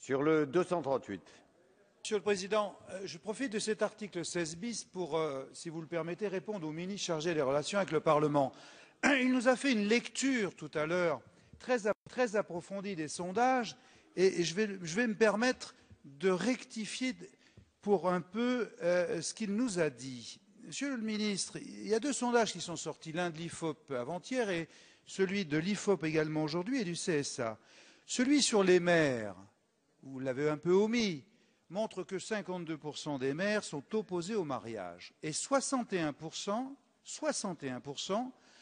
Sur le 238. Monsieur le Président, je profite de cet article 16 bis pour, si vous le permettez, répondre au ministre chargé des relations avec le Parlement. Il nous a fait une lecture tout à l'heure très approfondie des sondages et je vais me permettre de rectifier pour un peu ce qu'il nous a dit. Monsieur le ministre, il y a deux sondages qui sont sortis, l'un de l'IFOP avant-hier et celui de l'IFOP également aujourd'hui et du CSA. Celui sur les maires, vous l'avez un peu omis, montre que 52% des maires sont opposés au mariage et 61%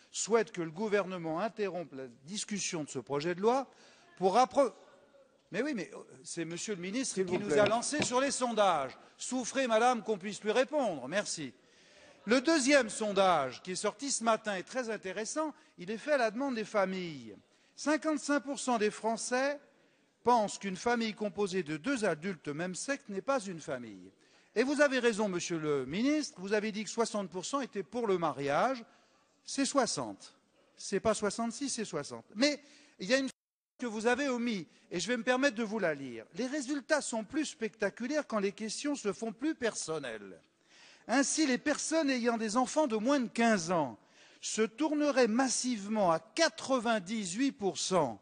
souhaitent que le gouvernement interrompe la discussion de ce projet de loi pour Mais oui, mais c'est Monsieur le ministre qui nous a lancé sur les sondages. Souffrez, madame, qu'on puisse lui répondre. Merci. Le deuxième sondage qui est sorti ce matin est très intéressant. Il est fait à la demande des familles. 55% des Français pensent qu'une famille composée de deux adultes de même sexe n'est pas une famille. Et vous avez raison, Monsieur le ministre, vous avez dit que 60% étaient pour le mariage. C'est 60. C'est pas 66, c'est 60. Mais il y a une que vous avez omis, et je vais me permettre de vous la lire. Les résultats sont plus spectaculaires quand les questions se font plus personnelles. Ainsi, les personnes ayant des enfants de moins de 15 ans se tourneraient massivement à 98%,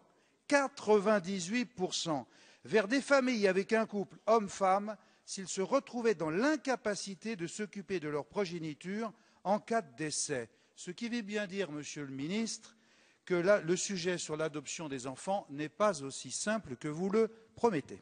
vers des familles avec un couple homme-femme s'ils se retrouvaient dans l'incapacité de s'occuper de leur progéniture en cas de décès. Ce qui veut bien dire, Monsieur le ministre, que là, le sujet sur l'adoption des enfants n'est pas aussi simple que vous le promettez.